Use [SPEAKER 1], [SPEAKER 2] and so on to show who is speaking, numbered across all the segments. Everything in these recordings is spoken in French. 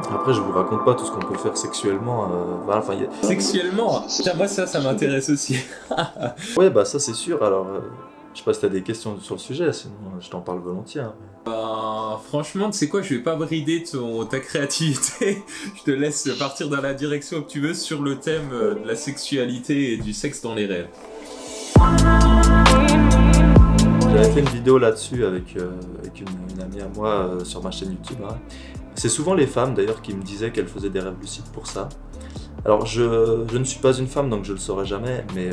[SPEAKER 1] Après, je vous raconte pas tout ce qu'on peut faire sexuellement. Voilà, enfin,
[SPEAKER 2] Sexuellement? Putain, moi ça m'intéresse aussi.
[SPEAKER 1] ouais, bah ça c'est sûr. Alors, je sais pas si t'as des questions sur le sujet, sinon je t'en parle volontiers, hein.
[SPEAKER 2] Franchement, tu sais quoi, je vais pas brider ta créativité. Je te laisse partir dans la direction que tu veux sur le thème de la sexualité et du sexe dans les rêves.
[SPEAKER 1] J'avais fait une vidéo là-dessus avec une amie à moi sur ma chaîne YouTube, hein. C'est souvent les femmes d'ailleurs qui me disaient qu'elles faisaient des rêves lucides pour ça. Alors je ne suis pas une femme donc je le saurai jamais, mais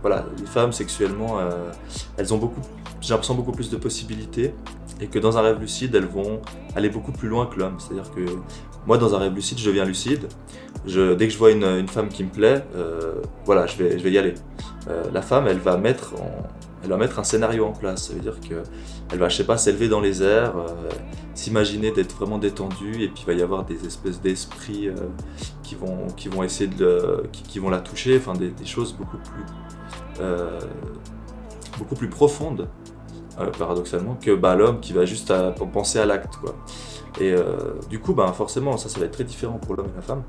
[SPEAKER 1] voilà, les femmes sexuellement, elles ont j'ai l'impression beaucoup plus de possibilités et que dans un rêve lucide, elles vont aller beaucoup plus loin que l'homme. C'est-à-dire que moi dans un rêve lucide, je deviens lucide. Dès que je vois une femme qui me plaît, voilà, je vais y aller. La femme, elle va mettre un scénario en place. Ça veut dire qu'elle va, je sais pas, s'élever dans les airs, s'imaginer d'être vraiment détendue, et puis il va y avoir des espèces d'esprits qui vont essayer qui vont la toucher, enfin des choses beaucoup plus profondes, paradoxalement, que l'homme qui va juste penser à l'acte, quoi. Et du coup, forcément, ça va être très différent pour l'homme et la femme.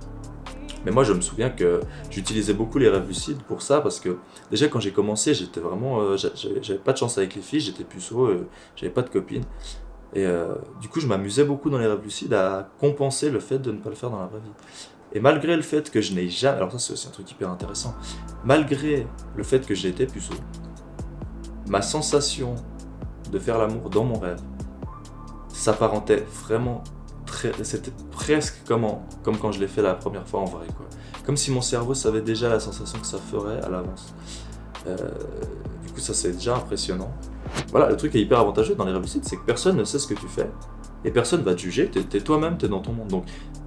[SPEAKER 1] Mais moi, je me souviens que j'utilisais beaucoup les rêves lucides pour ça, parce que déjà quand j'ai commencé, j'étais vraiment, j'avais pas de chance avec les filles, j'étais puceau, j'avais pas de copine. Et du coup, je m'amusais beaucoup dans les rêves lucides à compenser le fait de ne pas le faire dans la vraie vie. Et malgré le fait que je n'ai jamais, alors ça c'est aussi un truc hyper intéressant, malgré le fait que j'ai été puceau, ma sensation de faire l'amour dans mon rêve s'apparentait vraiment c'était presque comme quand je l'ai fait la première fois en vrai, quoi. Comme si mon cerveau savait déjà la sensation que ça ferait à l'avance. Du coup, ça c'est déjà impressionnant. Voilà, le truc qui est hyper avantageux dans les rêves lucides, c'est que personne ne sait ce que tu fais et personne va te juger. T'es toi-même, t'es dans ton monde. Donc,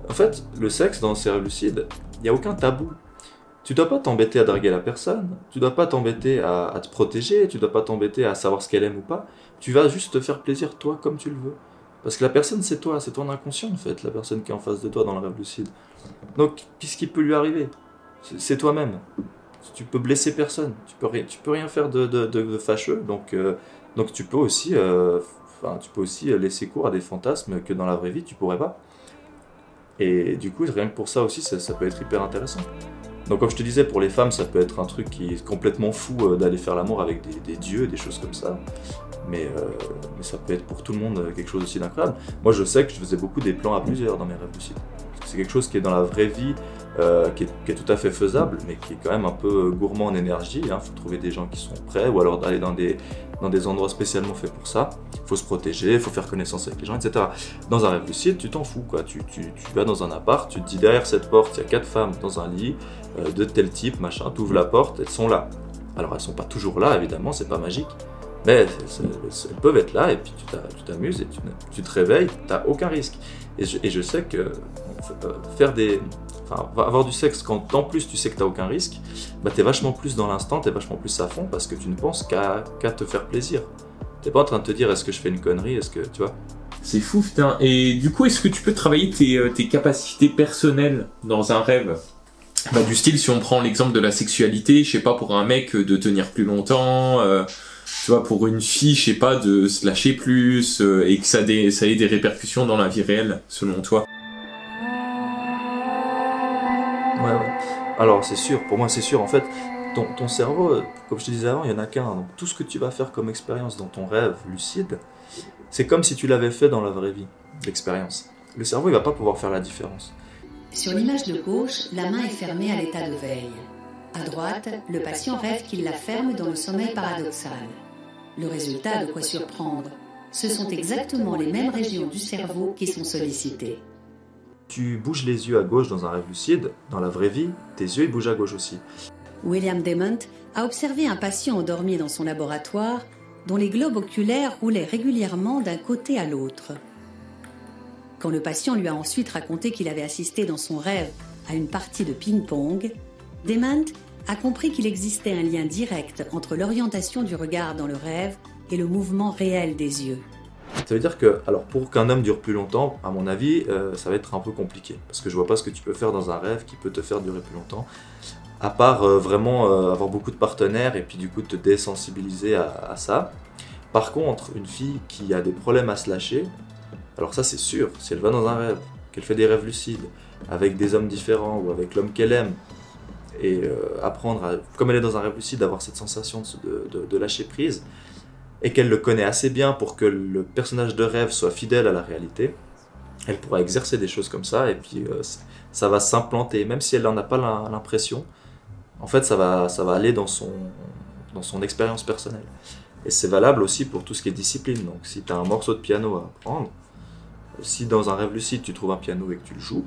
[SPEAKER 1] en fait, le sexe dans ces rêves lucides, il n'y a aucun tabou. Tu dois pas t'embêter à draguer la personne, tu dois pas t'embêter à te protéger, tu dois pas t'embêter à savoir ce qu'elle aime ou pas. Tu vas juste te faire plaisir toi comme tu le veux. Parce que la personne c'est toi, c'est ton inconscient en fait, la personne qui est en face de toi dans le rêve lucide. Donc qu'est-ce qui peut lui arriver? C'est toi-même. Tu peux blesser personne, tu peux rien faire de fâcheux, donc tu peux aussi, laisser cours à des fantasmes que dans la vraie vie tu pourrais pas. Et du coup, rien que pour ça aussi, ça peut être hyper intéressant. Donc comme je te disais, pour les femmes, ça peut être un truc qui est complètement fou d'aller faire l'amour avec des dieux, des choses comme ça. Mais ça peut être pour tout le monde quelque chose aussi d'incroyable. Moi, je sais que je faisais beaucoup des plans à plusieurs dans mes rêves lucides. C'est quelque chose qui est dans la vraie vie, qui est tout à fait faisable, mais qui est quand même un peu gourmand en énergie. Il faut trouver des gens qui sont prêts, ou alors d'aller dans des endroits spécialement faits pour ça. Il faut se protéger, il faut faire connaissance avec les gens, etc. Dans un rêve lucide, tu t'en fous, quoi. Tu vas dans un appart, tu te dis derrière cette porte, il y a 4 femmes dans un lit, de tel type, machin, tu ouvres la porte, elles sont là. Alors elles sont pas toujours là, évidemment, c'est pas magique. Mais elles peuvent être là, et puis tu t'amuses et tu te réveilles, tu n'as aucun risque. Et je sais que avoir du sexe quand en plus tu sais que tu n'as aucun risque, tu es vachement plus dans l'instant, tu es vachement plus à fond parce que tu ne penses qu'à te faire plaisir. Tu n'es pas en train de te dire est-ce que je fais une connerie, est-ce que tu vois.
[SPEAKER 2] C'est fou, putain. Et du coup, est-ce que tu peux travailler tes capacités personnelles dans un rêve? Du style, si on prend l'exemple de la sexualité, je sais pas, pour un mec de tenir plus longtemps, tu vois, pour une fille, je sais pas, de se lâcher plus, et que ça ait des répercussions dans la vie réelle, selon toi.
[SPEAKER 1] Ouais. Alors c'est sûr, pour moi c'est sûr, en fait, ton cerveau, comme je te disais avant, il n'y en a qu'un. Donc tout ce que tu vas faire comme expérience dans ton rêve lucide, c'est comme si tu l'avais fait dans la vraie vie, l'expérience. Le cerveau, il va pas pouvoir faire la différence.
[SPEAKER 3] Sur l'image de gauche, la main est fermée à l'état de veille. À droite, le patient rêve qu'il la ferme dans le sommeil paradoxal. Le résultat a de quoi surprendre. Ce sont exactement les mêmes régions du cerveau qui sont sollicitées.
[SPEAKER 1] Tu bouges les yeux à gauche dans un rêve lucide, dans la vraie vie, tes yeux ils bougent à gauche aussi.
[SPEAKER 3] William Demant a observé un patient endormi dans son laboratoire dont les globes oculaires roulaient régulièrement d'un côté à l'autre. Quand le patient lui a ensuite raconté qu'il avait assisté dans son rêve à une partie de ping-pong, Demant a compris qu'il existait un lien direct entre l'orientation du regard dans le rêve et le mouvement réel des yeux.
[SPEAKER 1] Ça veut dire que, alors pour qu'un homme dure plus longtemps, à mon avis, ça va être un peu compliqué. Parce que je vois pas ce que tu peux faire dans un rêve qui peut te faire durer plus longtemps. À part vraiment avoir beaucoup de partenaires et puis du coup te désensibiliser à ça. Par contre, une fille qui a des problèmes à se lâcher, alors ça c'est sûr, si elle va dans un rêve qu'elle fait des rêves lucides avec des hommes différents ou avec l'homme qu'elle aime, et apprendre, comme elle est dans un rêve lucide, d'avoir cette sensation de lâcher prise, et qu'elle le connaît assez bien pour que le personnage de rêve soit fidèle à la réalité, elle pourra exercer des choses comme ça, et puis ça va s'implanter, même si elle n'en a pas l'impression. En fait, ça va aller dans son expérience personnelle. Et c'est valable aussi pour tout ce qui est discipline. Donc, si tu as un morceau de piano à apprendre, si dans un rêve lucide tu trouves un piano et que tu le joues,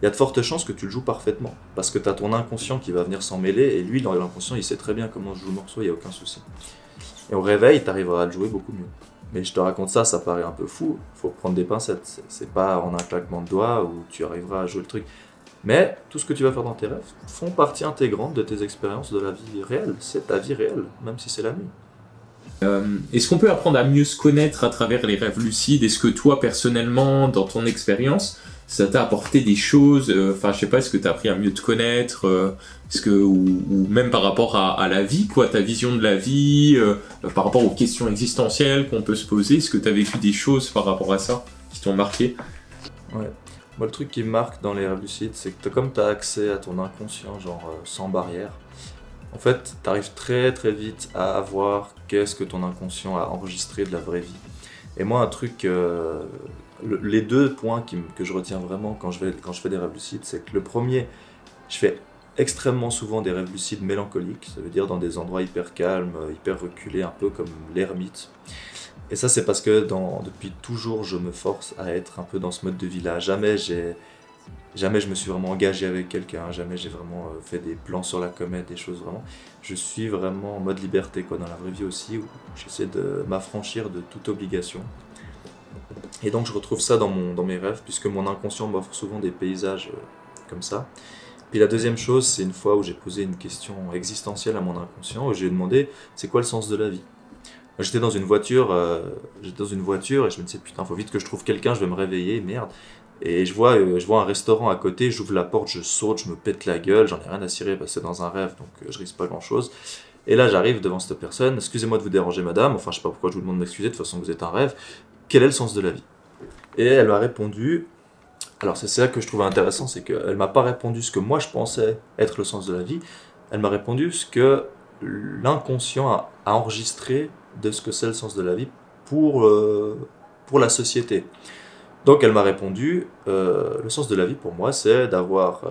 [SPEAKER 1] il y a de fortes chances que tu le joues parfaitement. Parce que tu as ton inconscient qui va venir s'en mêler, et lui, dans l'inconscient, il sait très bien comment je joue le morceau, il n'y a aucun souci. Et au réveil, tu arriveras à le jouer beaucoup mieux. Mais je te raconte ça, ça paraît un peu fou, il faut prendre des pincettes. C'est pas en un claquement de doigts où tu arriveras à jouer le truc. Mais tout ce que tu vas faire dans tes rêves font partie intégrante de tes expériences de la vie réelle. C'est ta vie réelle, même si c'est la nuit.
[SPEAKER 2] Est-ce qu'on peut apprendre à mieux se connaître à travers les rêves lucides? Est-ce que toi, personnellement, dans ton expérience, ça t'a apporté des choses, enfin je sais pas, est-ce que t'as appris à mieux te connaître, ou même par rapport à la vie, quoi, ta vision de la vie, par rapport aux questions existentielles qu'on peut se poser, est-ce que t'as vécu des choses par rapport à ça qui t'ont marqué?
[SPEAKER 1] Ouais. Moi, le truc qui me marque dans les rêves lucides, c'est que comme tu as accès à ton inconscient, genre sans barrière, en fait, tu arrives très très vite à voir qu'est-ce que ton inconscient a enregistré de la vraie vie. Et moi, un truc, les deux points que je retiens vraiment quand je fais des rêves lucides, c'est que le premier, je fais extrêmement souvent des rêves lucides mélancoliques, ça veut dire dans des endroits hyper calmes, hyper reculés, un peu comme l'ermite. Et ça, c'est parce que depuis toujours, je me force à être un peu dans ce mode de vie-là. Jamais je me suis vraiment engagé avec quelqu'un, jamais j'ai vraiment fait des plans sur la comète, des choses vraiment. Je suis vraiment en mode liberté, quoi, dans la vraie vie aussi, où j'essaie de m'affranchir de toute obligation. Et donc je retrouve ça dans mes rêves, puisque mon inconscient m'offre souvent des paysages comme ça. Puis la deuxième chose, c'est une fois où j'ai posé une question existentielle à mon inconscient, où j'ai demandé c'est quoi le sens de la vie. J'étais dans une voiture et je me disais putain, faut vite que je trouve quelqu'un, je vais me réveiller, merde. Et je vois un restaurant à côté, j'ouvre la porte, je saute, je me pète la gueule, j'en ai rien à cirer parce que c'est dans un rêve, donc je risque pas grand chose. Et là j'arrive devant cette personne, excusez-moi de vous déranger madame, enfin je sais pas pourquoi je vous demande de m'excuser, de toute façon vous êtes un rêve, quel est le sens de la vie? Et elle m'a répondu, alors c'est ça que je trouvais intéressant, c'est qu'elle m'a pas répondu ce que moi je pensais être le sens de la vie, elle m'a répondu ce que l'inconscient a enregistré de ce que c'est le sens de la vie pour la société. Donc elle m'a répondu, le sens de la vie pour moi c'est d'avoir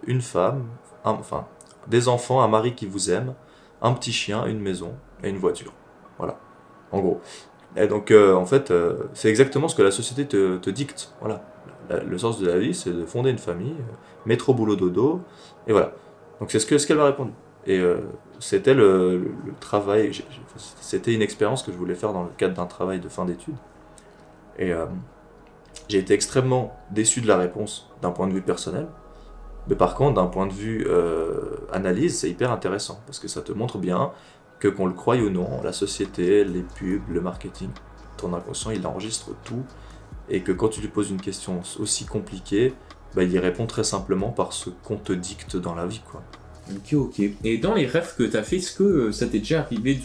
[SPEAKER 1] une femme, enfin des enfants, un mari qui vous aime, un petit chien, une maison et une voiture. Voilà, en gros. Et donc en fait c'est exactement ce que la société te dicte. Voilà. Le sens de la vie c'est de fonder une famille, métro boulot dodo, et voilà. Donc c'est ce qu'elle m'a répondu. Et c'était le travail, c'était une expérience que je voulais faire dans le cadre d'un travail de fin d'études. Et j'ai été extrêmement déçu de la réponse d'un point de vue personnel. Mais par contre, d'un point de vue analyse, c'est hyper intéressant. Parce que ça te montre bien que qu'on le croie ou non, la société, les pubs, le marketing, ton inconscient, il enregistre tout. Et que quand tu lui poses une question aussi compliquée, bah, il y répond très simplement par ce qu'on te dicte dans la vie, quoi.
[SPEAKER 2] Ok. Et dans les rêves que t'as fait, est-ce que ça t'est déjà arrivé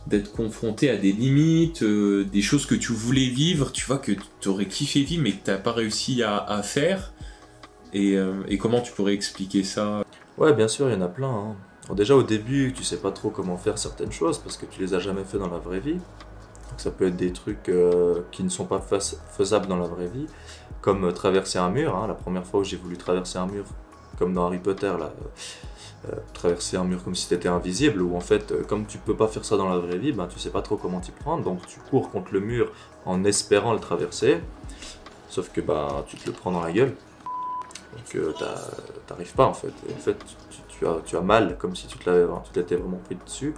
[SPEAKER 2] d'être confronté à des limites, des choses que tu voulais vivre, tu vois, que t'aurais kiffé vivre mais que t'as pas réussi à faire, et comment tu pourrais expliquer ça?
[SPEAKER 1] Ouais, bien sûr, il y en a plein, hein. Alors déjà au début, tu sais pas trop comment faire certaines choses parce que tu les as jamais fait dans la vraie vie. Donc ça peut être des trucs qui ne sont pas faisables dans la vraie vie, comme traverser un mur, hein. La première fois où j'ai voulu traverser un mur, comme dans Harry Potter, là, traverser un mur comme si tu étais invisible, où en fait, comme tu peux pas faire ça dans la vraie vie, ben, tu sais pas trop comment t'y prendre, donc tu cours contre le mur en espérant le traverser, sauf que ben, tu te le prends dans la gueule, donc t'arrives pas en fait. Et en fait, tu as mal, comme si tu t'étais vraiment pris dessus,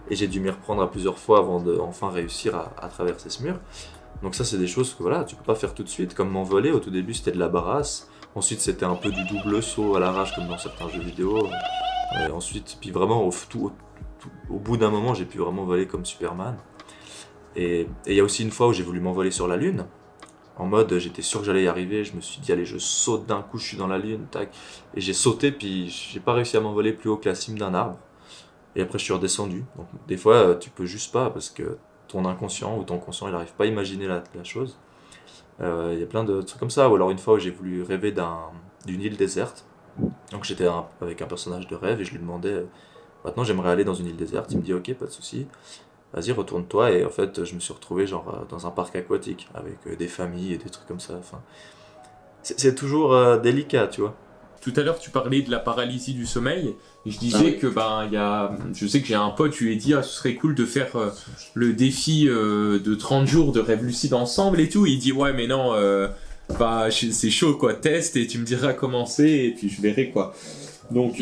[SPEAKER 1] et j'ai dû m'y reprendre à plusieurs fois avant de enfin réussir à traverser ce mur. Donc ça, c'est des choses que voilà, tu peux pas faire tout de suite, comme m'envoler. Au tout début, c'était de la barasse. Ensuite, c'était un peu du double saut à l'arrache, comme dans certains jeux vidéo. Et ensuite, puis vraiment, au bout d'un moment, j'ai pu vraiment voler comme Superman. Et il y a aussi une fois où j'ai voulu m'envoler sur la Lune. En mode, j'étais sûr que j'allais y arriver. Je me suis dit, allez, je saute d'un coup, je suis dans la Lune, tac. Et j'ai sauté, puis j'ai pas réussi à m'envoler plus haut que la cime d'un arbre. Et après, je suis redescendu. Donc, des fois, tu peux juste pas, parce que ton inconscient ou ton conscient, il n'arrive pas à imaginer la chose. Il y a plein de trucs comme ça. Ou alors une fois où j'ai voulu rêver d'une île déserte. Donc j'étais avec un personnage de rêve et je lui demandais maintenant j'aimerais aller dans une île déserte. Il me dit ok, pas de souci, vas-y retourne-toi. Et en fait je me suis retrouvé genre dans un parc aquatique avec des familles et des trucs comme ça. Enfin, c'est toujours délicat, tu vois.
[SPEAKER 2] Tout à l'heure, tu parlais de la paralysie du sommeil. Et je disais que je sais que j'ai un pote, je lui ai dit, ce serait cool de faire le défi de 30 jours de rêve lucide ensemble et tout. Il dit, ouais, mais non, c'est chaud, quoi. Teste et tu me diras comment c'est et puis je verrai, quoi. Donc,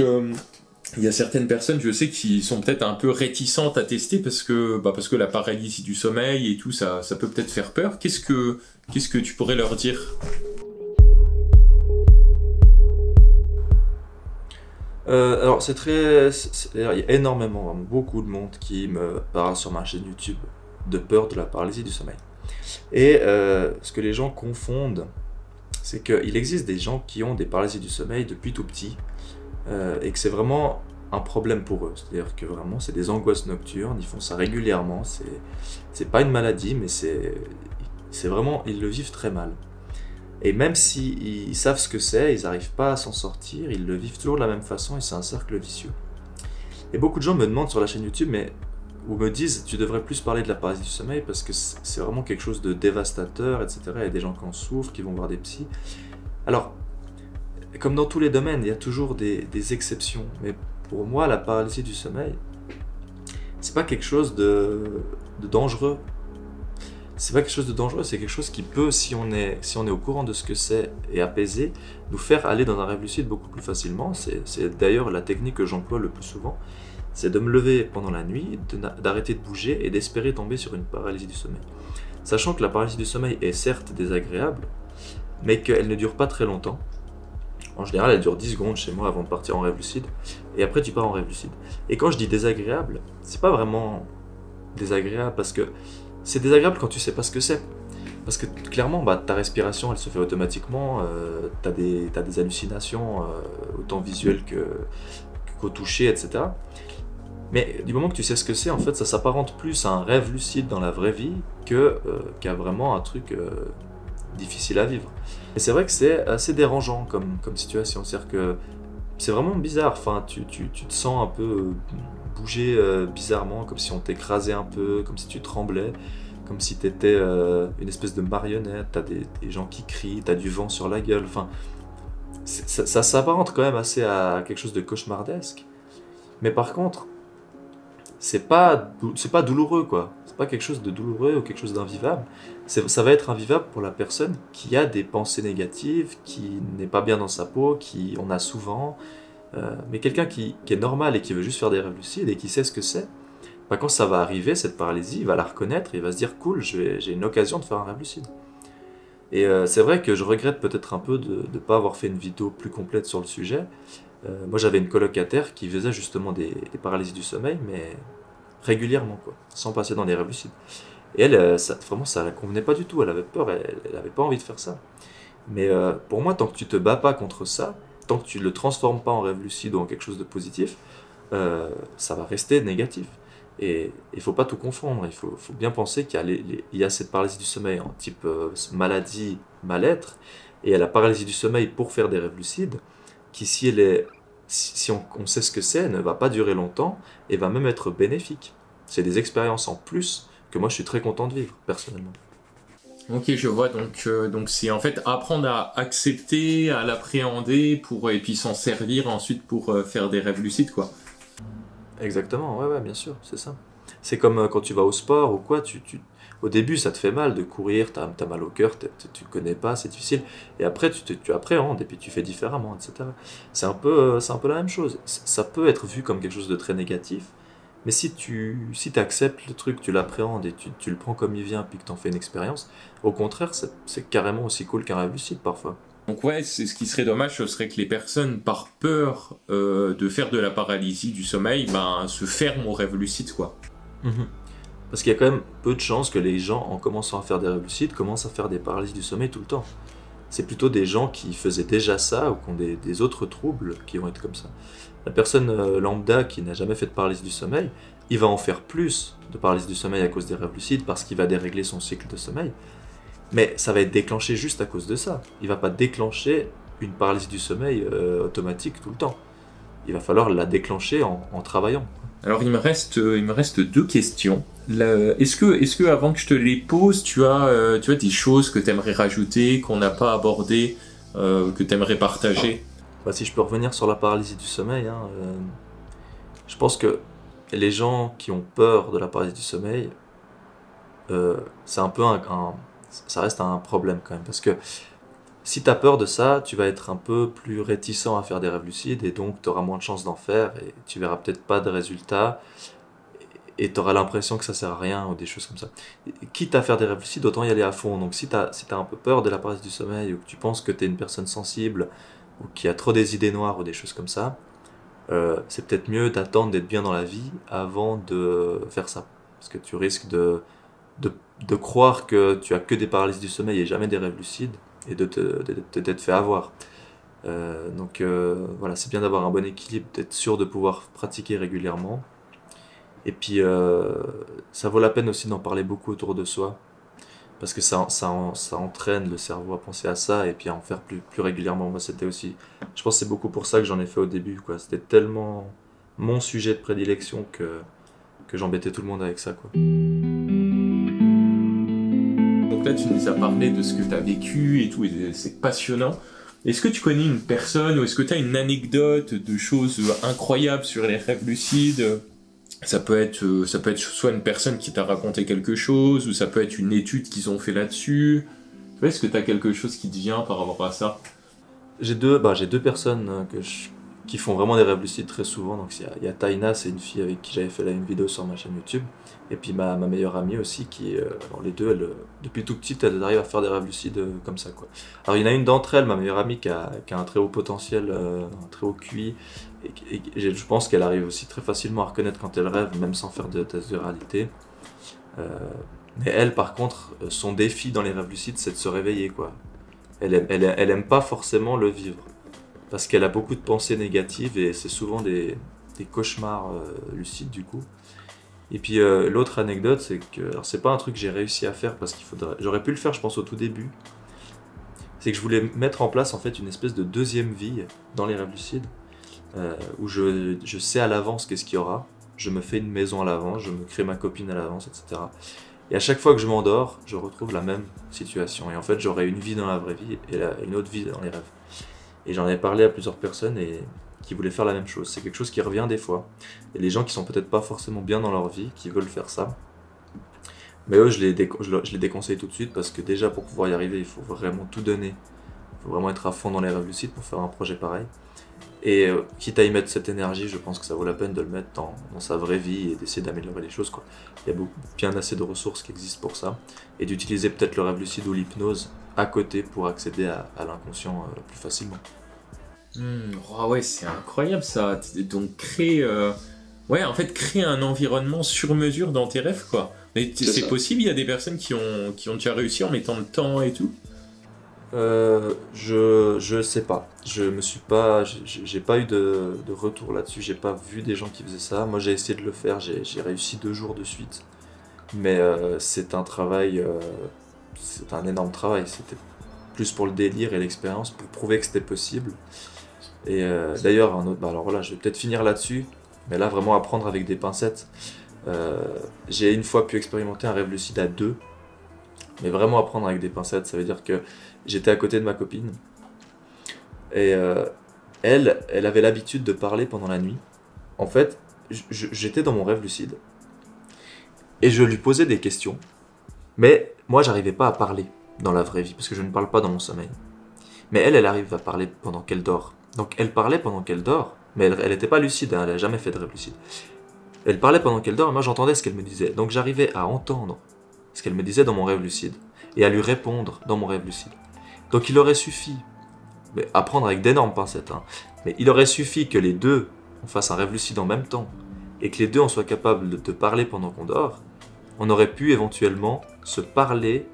[SPEAKER 2] il y a certaines personnes, je sais, qui sont peut-être un peu réticentes à tester parce que la paralysie du sommeil et tout, ça peut peut-être faire peur. Qu'est-ce que tu pourrais leur dire ?
[SPEAKER 1] Alors il y a énormément, beaucoup de monde qui me parle sur ma chaîne YouTube de peur de la paralysie du sommeil. Et ce que les gens confondent, c'est qu'il existe des gens qui ont des paralysies du sommeil depuis tout petit et que c'est vraiment un problème pour eux. C'est-à-dire que vraiment c'est des angoisses nocturnes, ils font ça régulièrement, c'est pas une maladie mais c'est vraiment, ils le vivent très mal. Et même s'ils savent ce que c'est, ils n'arrivent pas à s'en sortir, ils le vivent toujours de la même façon et c'est un cercle vicieux. Et beaucoup de gens me demandent sur la chaîne YouTube, ou me disent tu devrais plus parler de la paralysie du sommeil parce que c'est vraiment quelque chose de dévastateur, etc. Il y a des gens qui en souffrent, qui vont voir des psys. Alors, comme dans tous les domaines, il y a toujours des exceptions. Mais pour moi, la paralysie du sommeil, c'est pas quelque chose de dangereux. C'est pas quelque chose de dangereux, c'est quelque chose qui peut, si on est au courant de ce que c'est et apaisé, nous faire aller dans un rêve lucide beaucoup plus facilement. C'est d'ailleurs la technique que j'emploie le plus souvent, c'est de me lever pendant la nuit, d'arrêter de bouger et d'espérer tomber sur une paralysie du sommeil. Sachant que la paralysie du sommeil est certes désagréable, mais qu'elle ne dure pas très longtemps. En général, elle dure 10 secondes chez moi avant de partir en rêve lucide, et après tu pars en rêve lucide. Et quand je dis désagréable, c'est pas vraiment désagréable parce que c'est désagréable quand tu sais pas ce que c'est. Parce que clairement, ta respiration, elle se fait automatiquement, t'as des hallucinations, autant visuelles qu'au toucher, etc. Mais du moment que tu sais ce que c'est, en fait, ça s'apparente plus à un rêve lucide dans la vraie vie qu'à vraiment un truc difficile à vivre. Et c'est vrai que c'est assez dérangeant comme situation. C'est-à-dire que c'est vraiment bizarre. Enfin, tu te sens un peu bouger bizarrement, comme si on t'écrasait un peu, comme si tu tremblais, comme si tu étais une espèce de marionnette. T'as des gens qui crient, t'as du vent sur la gueule. Enfin, ça s'apparente quand même assez à quelque chose de cauchemardesque. Mais par contre, c'est pas douloureux, quoi. C'est pas quelque chose de douloureux ou quelque chose d'invivable. Ça va être invivable pour la personne qui a des pensées négatives, qui n'est pas bien dans sa peau, qui en a souvent. Mais quelqu'un qui est normal et qui veut juste faire des rêves lucides et qui sait ce que c'est, quand ça va arriver, cette paralysie, il va la reconnaître et il va se dire cool, j'ai une occasion de faire un rêve lucide. Et c'est vrai que je regrette peut-être un peu de ne pas avoir fait une vidéo plus complète sur le sujet. Moi j'avais une colocataire qui faisait justement des paralysies du sommeil, mais régulièrement, quoi, sans passer dans des rêves lucides. Et elle, vraiment ça la convenait pas du tout, elle avait peur, elle avait pas envie de faire ça. Mais pour moi, tant que tu te bats pas contre ça, tant que tu le transformes pas en rêve lucide ou en quelque chose de positif, ça va rester négatif. Et il faut pas tout confondre, il faut bien penser qu'il y a cette paralysie du sommeil en type maladie, mal-être, et il y a la paralysie du sommeil pour faire des rêves lucides, qui si on sait ce que c'est, ne va pas durer longtemps et va même être bénéfique. C'est des expériences en plus que moi je suis très content de vivre, personnellement.
[SPEAKER 2] Ok, je vois, donc c'est en fait apprendre à accepter, à l'appréhender, et puis s'en servir ensuite pour faire des rêves lucides, quoi.
[SPEAKER 1] Exactement, ouais, bien sûr, c'est ça. C'est comme quand tu vas au sport ou quoi, au début ça te fait mal de courir, t'as mal au cœur, tu connais pas, c'est difficile, et après tu appréhendes et puis tu fais différemment, etc. C'est un peu la même chose. Ça peut être vu comme quelque chose de très négatif, mais si tu acceptes le truc, tu l'appréhendes et tu le prends comme il vient, puis que t'en fais une expérience, au contraire, c'est carrément aussi cool qu'un rêve lucide parfois.
[SPEAKER 2] Donc ouais, ce qui serait dommage, ce serait que les personnes, par peur de faire de la paralysie du sommeil, se ferment aux rêves lucides, quoi.
[SPEAKER 1] Parce qu'il y a quand même peu de chances que les gens, en commençant à faire des rêves lucides, commencent à faire des paralysies du sommeil tout le temps. C'est plutôt des gens qui faisaient déjà ça ou qui ont des autres troubles qui vont être comme ça. La personne lambda qui n'a jamais fait de paralysie du sommeil, il va en faire plus de paralysie du sommeil à cause des rêves lucides parce qu'il va dérégler son cycle de sommeil. Mais ça va être déclenché juste à cause de ça. Il va pas déclencher une paralysie du sommeil automatique tout le temps. Il va falloir la déclencher en travaillant.
[SPEAKER 2] Alors il me reste 2 questions. Est-ce que avant que je te les pose, tu as des choses que tu aimerais rajouter, qu'on n'a pas abordées, que tu aimerais partager?
[SPEAKER 1] Bah, si je peux revenir sur la paralysie du sommeil, je pense que les gens qui ont peur de la paralysie du sommeil, c'est un peu ça reste un problème quand même, parce que si tu as peur de ça, tu vas être un peu plus réticent à faire des rêves lucides et donc tu auras moins de chances d'en faire et tu verras peut-être pas de résultats et tu auras l'impression que ça sert à rien ou des choses comme ça. Quitte à faire des rêves lucides, autant y aller à fond. Donc si tu as un peu peur de la paralysie du sommeil ou que tu penses que tu es une personne sensible ou qui a trop des idées noires ou des choses comme ça, c'est peut-être mieux d'attendre d'être bien dans la vie avant de faire ça. Parce que tu risques de croire que tu as que des paralysies du sommeil et jamais des rêves lucides et de t'être fait avoir. Donc voilà, c'est bien d'avoir un bon équilibre, d'être sûr de pouvoir pratiquer régulièrement. Et puis ça vaut la peine aussi d'en parler beaucoup autour de soi, parce que ça entraîne le cerveau à penser à ça et puis à en faire plus régulièrement. Moi, c'était aussi, je pense que c'est beaucoup pour ça que j'en ai fait au début, quoi. C'était tellement mon sujet de prédilection que j'embêtais tout le monde avec ça, quoi.
[SPEAKER 2] Donc là, tu nous as parlé de ce que tu as vécu et tout, et c'est passionnant. Est-ce que tu connais une personne ou est-ce que tu as une anecdote de choses incroyables sur les rêves lucides? Ça peut être soit une personne qui t'a raconté quelque chose, ou ça peut être une étude qu'ils ont fait là-dessus. Est-ce que tu as quelque chose qui te vient par rapport à ça?
[SPEAKER 1] J'ai deux personnes qui font vraiment des rêves lucides très souvent. Donc il y a Taina, c'est une fille avec qui j'avais fait une vidéo sur ma chaîne YouTube. Et puis ma meilleure amie aussi, qui les deux, depuis tout petite, elles arrivent à faire des rêves lucides comme ça, quoi. Alors il y en a une d'entre elles, ma meilleure amie, qui a un très haut potentiel, un très haut QI. Et je pense qu'elle arrive aussi très facilement à reconnaître quand elle rêve, même sans faire de test de réalité. Mais elle, par contre, son défi dans les rêves lucides, c'est de se réveiller, quoi. Elle aime pas forcément le vivre, parce qu'elle a beaucoup de pensées négatives et c'est souvent des cauchemars lucides, du coup. Et puis l'autre anecdote, c'est que, alors c'est pas un truc que j'ai réussi à faire parce j'aurais pu le faire, je pense, au tout début. C'est que je voulais mettre en place en fait une espèce de deuxième vie dans les rêves lucides. Où je sais à l'avance qu'est-ce qu'il y aura, je me fais une maison à l'avance, je me crée ma copine à l'avance, etc. Et à chaque fois que je m'endors, je retrouve la même situation. Et en fait, j'aurai une vie dans la vraie vie et une autre vie dans les rêves. Et j'en ai parlé à plusieurs personnes qui voulaient faire la même chose. C'est quelque chose qui revient des fois. Et les gens qui sont peut-être pas forcément bien dans leur vie, qui veulent faire ça. Mais eux, je les déconseille tout de suite parce que déjà, pour pouvoir y arriver, il faut vraiment tout donner. Il faut vraiment être à fond dans les rêves lucides pour faire un projet pareil. Et quitte à y mettre cette énergie, je pense que ça vaut la peine de le mettre dans sa vraie vie et d'essayer d'améliorer les choses, quoi. Il y a bien assez de ressources qui existent pour ça. Et d'utiliser peut-être le rêve lucide ou l'hypnose à côté pour accéder à l'inconscient plus facilement.
[SPEAKER 2] Oh ouais, c'est incroyable ça. Donc créer un environnement sur mesure dans tes rêves, quoi. Mais c'est possible, il y a des personnes qui ont déjà réussi en mettant le temps et tout?
[SPEAKER 1] Je sais pas. J'ai pas eu de retour là-dessus. J'ai pas vu des gens qui faisaient ça. Moi, j'ai essayé de le faire. J'ai réussi 2 jours de suite. Mais c'est un travail. C'est un énorme travail. C'était plus pour le délire et l'expérience, pour prouver que c'était possible. Et d'ailleurs, alors voilà, je vais peut-être finir là-dessus. Mais là, vraiment apprendre avec des pincettes. J'ai une fois pu expérimenter un rêve lucide à 2. Mais vraiment apprendre avec des pincettes, ça veut dire que j'étais à côté de ma copine et elle avait l'habitude de parler pendant la nuit. En fait, j'étais dans mon rêve lucide et je lui posais des questions, mais moi j'arrivais pas à parler dans la vraie vie parce que je ne parle pas dans mon sommeil. Mais elle arrive à parler pendant qu'elle dort. Donc elle parlait pendant qu'elle dort, mais elle n'était pas lucide, hein, elle n'a jamais fait de rêve lucide. Elle parlait pendant qu'elle dort et moi j'entendais ce qu'elle me disait. Donc j'arrivais à entendre ce qu'elle me disait dans mon rêve lucide et à lui répondre dans mon rêve lucide. Donc il aurait suffi, à prendre avec d'énormes pincettes, hein, mais il aurait suffi que les deux on fasse un rêve lucide en même temps et que les deux on soit capable de parler pendant qu'on dort. On aurait pu éventuellement se parler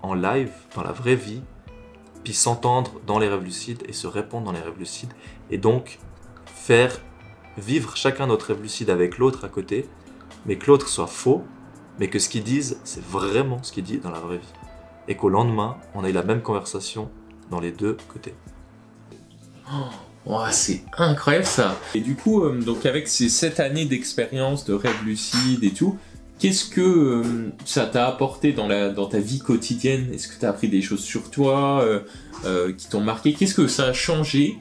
[SPEAKER 1] en live, dans la vraie vie, puis s'entendre dans les rêves lucides et se répondre dans les rêves lucides et donc faire vivre chacun notre rêve lucide avec l'autre à côté, mais que l'autre soit faux, mais que ce qu'ils disent, c'est vraiment ce qu'ils disent dans la vraie vie. et qu'au lendemain, on ait la même conversation dans les deux côtés.
[SPEAKER 2] Oh, c'est incroyable ça. Et du coup, donc avec ces 7 années d'expérience de rêve lucide et tout, qu'est-ce que ça t'a apporté dans ta vie quotidienne? Est-ce que tu as appris des choses sur toi qui t'ont marqué? Qu'est-ce que ça a changé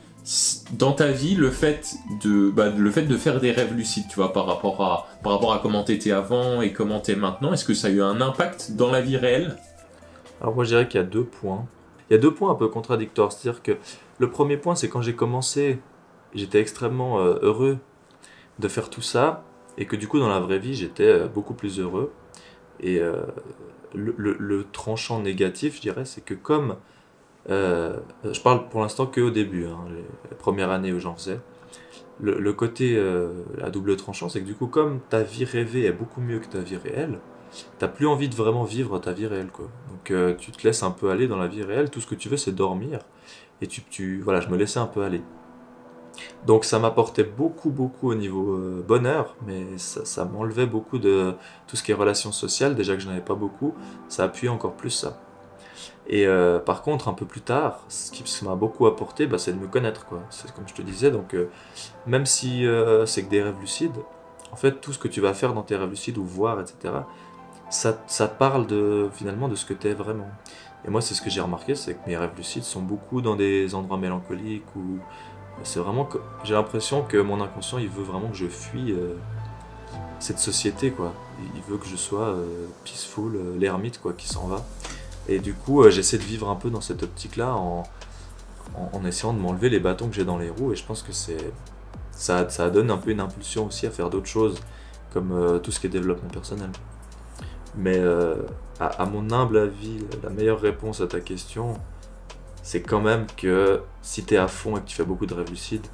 [SPEAKER 2] dans ta vie, le fait de faire des rêves lucides, tu vois, par rapport à comment t'étais avant et comment t'es maintenant? Est-ce que ça a eu un impact dans la vie réelle?
[SPEAKER 1] Alors moi je dirais qu'il y a 2 points. Il y a 2 points un peu contradictoires. C'est-à-dire que le premier point, c'est quand j'ai commencé, j'étais extrêmement heureux de faire tout ça, et que du coup dans la vraie vie j'étais beaucoup plus heureux. Et le tranchant négatif, je dirais, c'est que comme je parle pour l'instant que au début, hein, les premières années où j'en faisais, le côté à double tranchant, c'est que du coup comme ta vie rêvée est beaucoup mieux que ta vie réelle, t'as plus envie de vraiment vivre ta vie réelle, quoi. Donc tu te laisses un peu aller dans la vie réelle, tout ce que tu veux c'est dormir, et voilà, je me laissais un peu aller. Donc ça m'apportait beaucoup au niveau bonheur, mais ça m'enlevait beaucoup de tout ce qui est relations sociales, déjà que je n'en avais pas beaucoup, ça appuyait encore plus ça. Et par contre, un peu plus tard, ce qui m'a beaucoup apporté, c'est de me connaître, quoi. C'est comme je te disais, donc même si c'est que des rêves lucides, en fait tout ce que tu vas faire dans tes rêves lucides ou voir, etc., ça parle finalement de ce que tu es vraiment. Et moi c'est ce que j'ai remarqué, c'est que mes rêves lucides sont beaucoup dans des endroits mélancoliques où c'est vraiment que j'ai l'impression que mon inconscient il veut vraiment que je fuis cette société, quoi. Il veut que je sois peaceful, l'ermite, quoi, qui s'en va. Et du coup j'essaie de vivre un peu dans cette optique là en essayant de m'enlever les bâtons que j'ai dans les roues, et je pense que ça donne un peu une impulsion aussi à faire d'autres choses comme tout ce qui est développement personnel. Mais à mon humble avis, la meilleure réponse à ta question, c'est quand même que si tu es à fond et que tu fais beaucoup de rêves lucides,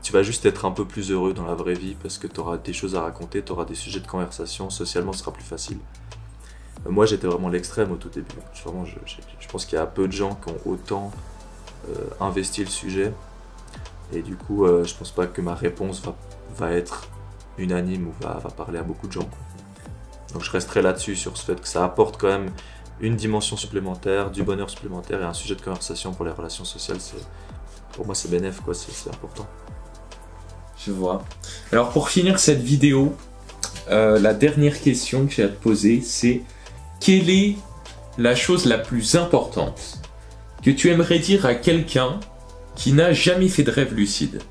[SPEAKER 1] tu vas juste être un peu plus heureux dans la vraie vie parce que tu auras des choses à raconter, tu auras des sujets de conversation, socialement ce sera plus facile. Moi j'étais vraiment l'extrême au tout début. Je pense qu'il y a peu de gens qui ont autant investi le sujet, et du coup je pense pas que ma réponse va être unanime ou va parler à beaucoup de gens, quoi. Donc je resterai là-dessus, sur ce fait que ça apporte quand même une dimension supplémentaire, du bonheur supplémentaire et un sujet de conversation pour les relations sociales. Pour moi c'est bénéf, quoi, c'est important.
[SPEAKER 2] Je vois. Alors pour finir cette vidéo, la dernière question que j'ai à te poser, c'est quelle est la chose la plus importante que tu aimerais dire à quelqu'un qui n'a jamais fait de rêve lucide?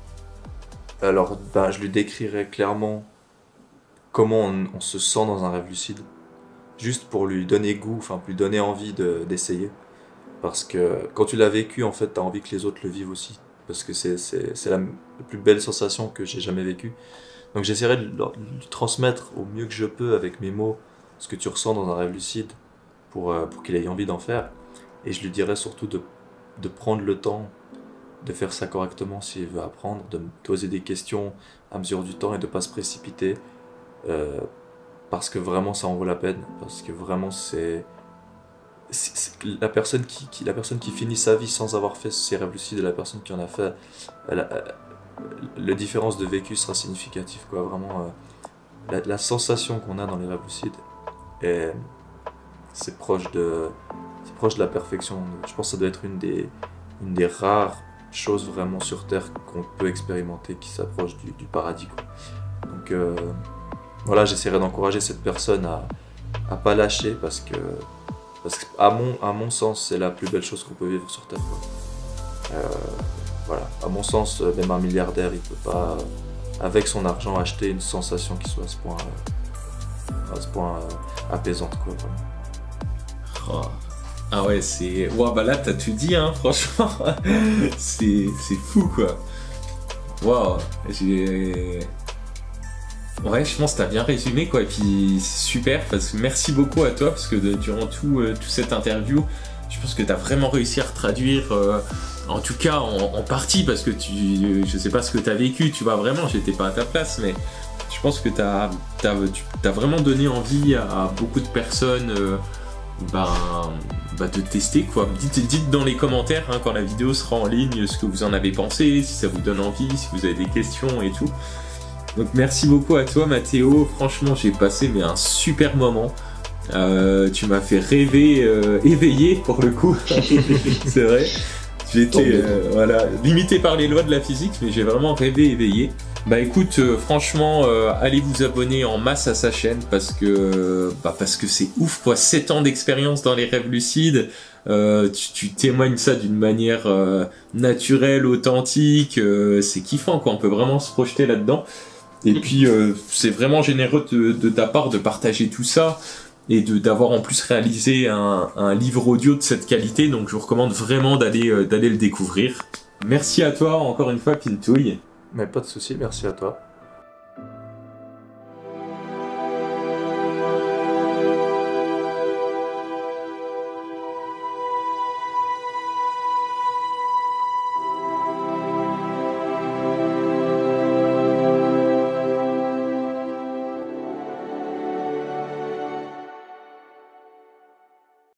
[SPEAKER 1] Alors je lui décrirais clairement comment on se sent dans un rêve lucide, juste pour lui donner goût, enfin lui donner envie d'essayer. Parce que quand tu l'as vécu, en fait, tu as envie que les autres le vivent aussi. Parce que c'est la plus belle sensation que j'ai jamais vécue. Donc j'essaierai de lui transmettre au mieux que je peux avec mes mots ce que tu ressens dans un rêve lucide pour qu'il ait envie d'en faire. Et je lui dirais surtout de prendre le temps de faire ça correctement s'il veut apprendre, de me poser des questions à mesure du temps et de ne pas se précipiter. Parce que vraiment ça en vaut la peine, parce que vraiment c'est la personne qui finit sa vie sans avoir fait ses rêves lucides et la personne qui en a fait, la différence de vécu sera significative, quoi. Vraiment la sensation qu'on a dans les rêves lucides c'est proche de la perfection. Je pense que ça doit être une des rares choses vraiment sur Terre qu'on peut expérimenter qui s'approche du paradis, quoi. Donc voilà, j'essaierai d'encourager cette personne à pas lâcher parce que à mon sens c'est la plus belle chose qu'on peut vivre sur Terre, quoi. Voilà, à mon sens, même un milliardaire il peut pas avec son argent acheter une sensation qui soit à ce point apaisante, quoi, vraiment.
[SPEAKER 2] Oh. Ah ouais, c'est... Wow, là t'as tout dit, hein, franchement. c'est fou, quoi. Waouh, Ouais, je pense que t'as bien résumé, quoi, et puis c'est super, parce que merci beaucoup à toi, parce que durant tout cette interview, je pense que t'as vraiment réussi à retraduire, en tout cas en partie, parce que je sais pas ce que t'as vécu, tu vois, vraiment, j'étais pas à ta place, mais je pense que t'as vraiment donné envie à beaucoup de personnes de tester, quoi. Dites dans les commentaires, hein, quand la vidéo sera en ligne, ce que vous en avez pensé, si ça vous donne envie, si vous avez des questions et tout. Donc merci beaucoup à toi, Mathéo. Franchement, j'ai passé un super moment. Tu m'as fait rêver, éveillé pour le coup. C'est vrai. J'ai été limité par les lois de la physique, mais j'ai vraiment rêvé éveillé. Bah écoute, franchement, allez vous abonner en masse à sa chaîne parce que c'est ouf quoi. 7 ans d'expérience dans les rêves lucides. Tu témoignes ça d'une manière naturelle, authentique. C'est kiffant quoi. On peut vraiment se projeter là-dedans. Et puis c'est vraiment généreux de ta part de partager tout ça et d'avoir en plus réalisé un livre audio de cette qualité. Donc je vous recommande vraiment d'aller le découvrir. Merci à toi encore une fois, Pintouille.
[SPEAKER 1] Mais pas de souci, merci à toi.